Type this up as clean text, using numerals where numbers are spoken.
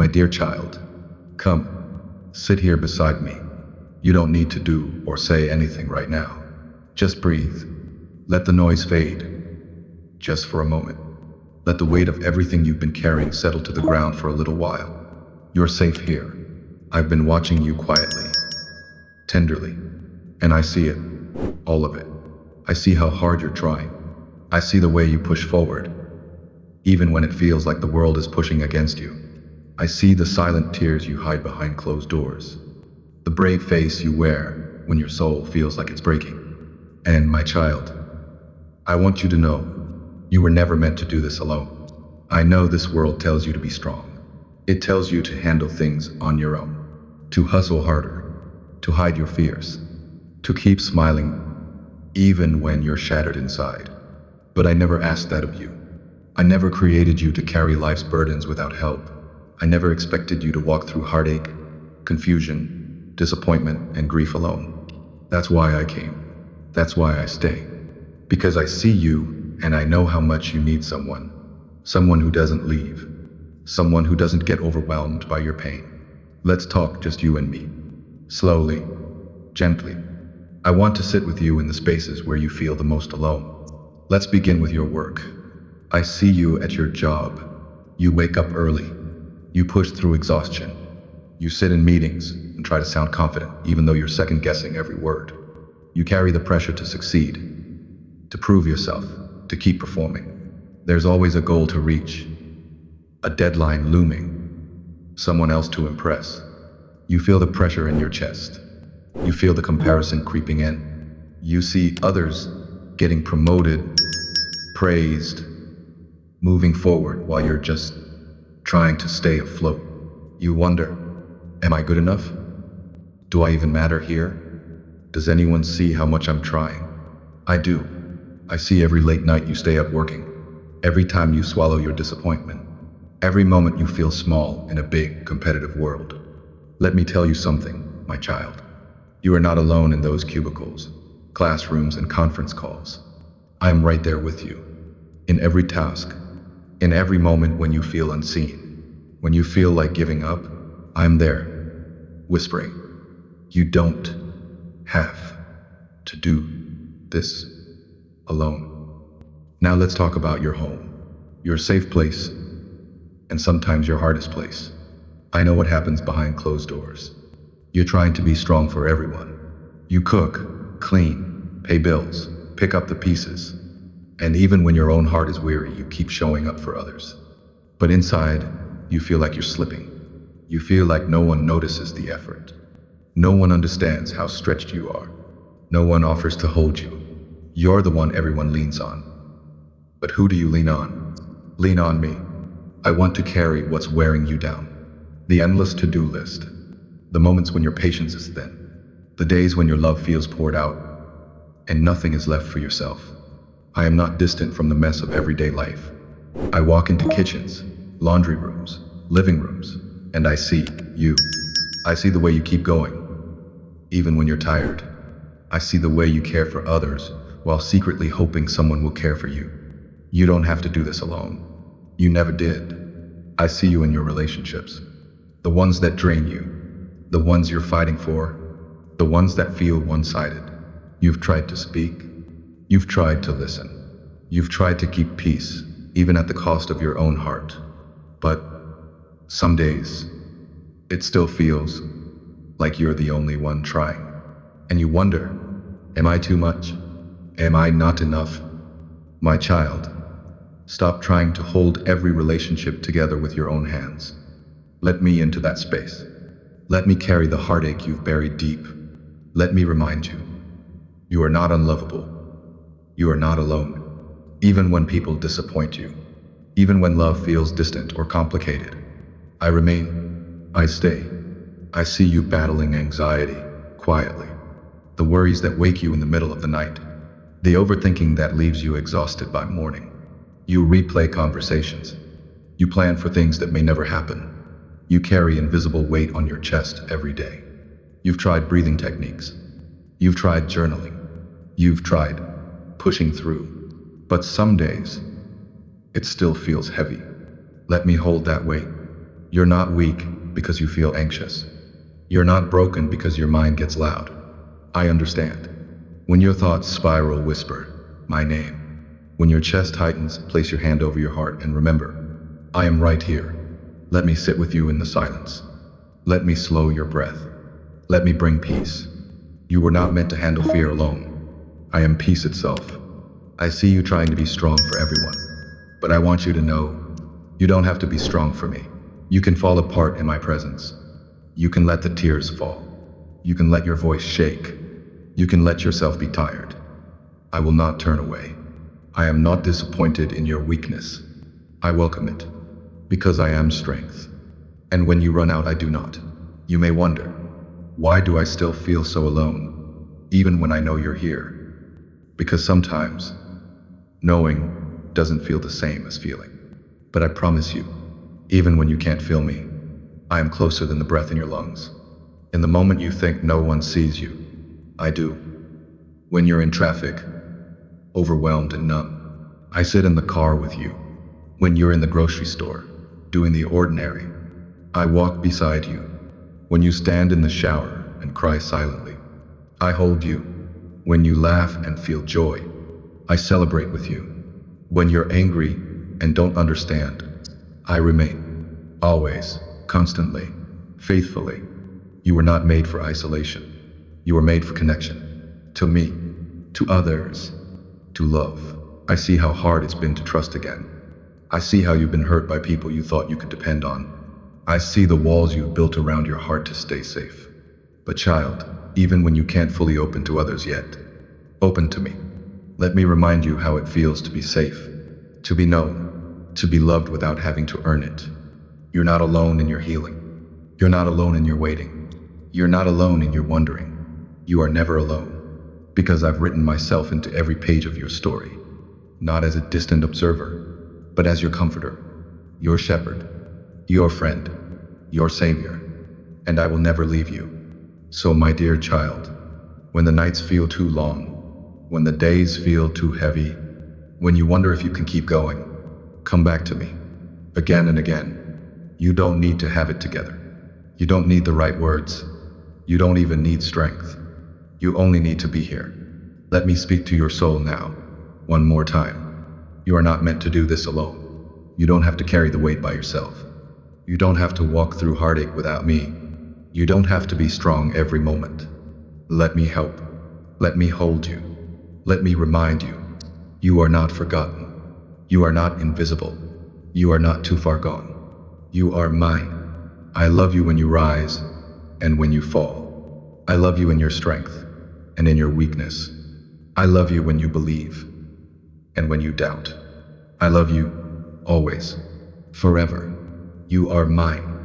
My dear child, come, sit here beside me. You don't need to do or say anything right now. Just breathe. Let the noise fade. Just for a moment. Let the weight of everything you've been carrying settle to the ground for a little while. You're safe here. I've been watching you quietly, tenderly, and I see it, all of it. I see how hard you're trying. I see the way you push forward, even when it feels like the world is pushing against you. I see the silent tears you hide behind closed doors, the brave face you wear when your soul feels like it's breaking. And my child, I want you to know, you were never meant to do this alone. I know this world tells you to be strong. It tells you to handle things on your own, to hustle harder, to hide your fears, to keep smiling even when you're shattered inside. But I never asked that of you. I never created you to carry life's burdens without help. I never expected you to walk through heartache, confusion, disappointment, and grief alone. That's why I came. That's why I stay. Because I see you, and I know how much you need someone. Someone who doesn't leave. Someone who doesn't get overwhelmed by your pain. Let's talk, just you and me. Slowly, gently. I want to sit with you in the spaces where you feel the most alone. Let's begin with your work. I see you at your job. You wake up early. You push through exhaustion. You sit in meetings and try to sound confident, even though you're second-guessing every word. You carry the pressure to succeed, to prove yourself, to keep performing. There's always a goal to reach, a deadline looming, someone else to impress. You feel the pressure in your chest. You feel the comparison creeping in. You see others getting promoted, praised, moving forward while you're just trying to stay afloat. You wonder, am I good enough? Do I even matter here? Does anyone see how much I'm trying? I do. I see every late night you stay up working, every time you swallow your disappointment, every moment you feel small in a big, competitive world. Let me tell you something, my child. You are not alone in those cubicles, classrooms, and conference calls. I am right there with you, in every task, in every moment when you feel unseen, when you feel like giving up. I'm there, whispering, you don't have to do this alone. Now let's talk about your home, your safe place, and sometimes your hardest place. I know what happens behind closed doors. You're trying to be strong for everyone. You cook, clean, pay bills, pick up the pieces. And even when your own heart is weary, you keep showing up for others. But inside, you feel like you're slipping. You feel like no one notices the effort. No one understands how stretched you are. No one offers to hold you. You're the one everyone leans on. But who do you lean on? Lean on me. I want to carry what's wearing you down. The endless to-do list. The moments when your patience is thin. The days when your love feels poured out and nothing is left for yourself. I am not distant from the mess of everyday life. I walk into kitchens, laundry rooms, living rooms, and I see you. I see the way you keep going, even when you're tired. I see the way you care for others while secretly hoping someone will care for you. You don't have to do this alone. You never did. I see you in your relationships. The ones that drain you. The ones you're fighting for. The ones that feel one-sided. You've tried to speak. You've tried to listen. You've tried to keep peace, even at the cost of your own heart. But some days, it still feels like you're the only one trying. And you wonder, am I too much? Am I not enough? My child, stop trying to hold every relationship together with your own hands. Let me into that space. Let me carry the heartache you've buried deep. Let me remind you, you are not unlovable. You are not alone. Even when people disappoint you, even when love feels distant or complicated, I remain, I stay. I see you battling anxiety, quietly. The worries that wake you in the middle of the night. The overthinking that leaves you exhausted by morning. You replay conversations. You plan for things that may never happen. You carry invisible weight on your chest every day. You've tried breathing techniques. You've tried journaling. You've tried pushing through. But some days, it still feels heavy. Let me hold that weight. You're not weak because you feel anxious. You're not broken because your mind gets loud. I understand. When your thoughts spiral, whisper my name. When your chest tightens, place your hand over your heart and remember, I am right here. Let me sit with you in the silence. Let me slow your breath. Let me bring peace. You were not meant to handle fear alone. I am peace itself. I see you trying to be strong for everyone. But I want you to know, you don't have to be strong for me. You can fall apart in my presence. You can let the tears fall. You can let your voice shake. You can let yourself be tired. I will not turn away. I am not disappointed in your weakness. I welcome it, because I am strength. And when you run out, I do not. You may wonder, why do I still feel so alone, even when I know you're here? Because sometimes, knowing doesn't feel the same as feeling. But I promise you, even when you can't feel me, I am closer than the breath in your lungs. In the moment you think no one sees you, I do. When you're in traffic, overwhelmed and numb, I sit in the car with you. When you're in the grocery store, doing the ordinary, I walk beside you. When you stand in the shower and cry silently, I hold you. When you laugh and feel joy, I celebrate with you. When you're angry and don't understand, I remain. Always, constantly, faithfully. You were not made for isolation. You were made for connection. To me, to others, to love. I see how hard it's been to trust again. I see how you've been hurt by people you thought you could depend on. I see the walls you've built around your heart to stay safe. But child, even when you can't fully open to others yet, open to me. Let me remind you how it feels to be safe, to be known, to be loved without having to earn it. You're not alone in your healing. You're not alone in your waiting. You're not alone in your wondering. You are never alone, because I've written myself into every page of your story, not as a distant observer, but as your comforter, your shepherd, your friend, your savior, and I will never leave you. So my dear child, when the nights feel too long, when the days feel too heavy, when you wonder if you can keep going, come back to me, again and again. You don't need to have it together. You don't need the right words. You don't even need strength. You only need to be here. Let me speak to your soul now, one more time. You are not meant to do this alone. You don't have to carry the weight by yourself. You don't have to walk through heartache without me. You don't have to be strong every moment. Let me help. Let me hold you. Let me remind you. You are not forgotten. You are not invisible. You are not too far gone. You are mine. I love you when you rise and when you fall. I love you in your strength and in your weakness. I love you when you believe and when you doubt. I love you always, forever. You are mine.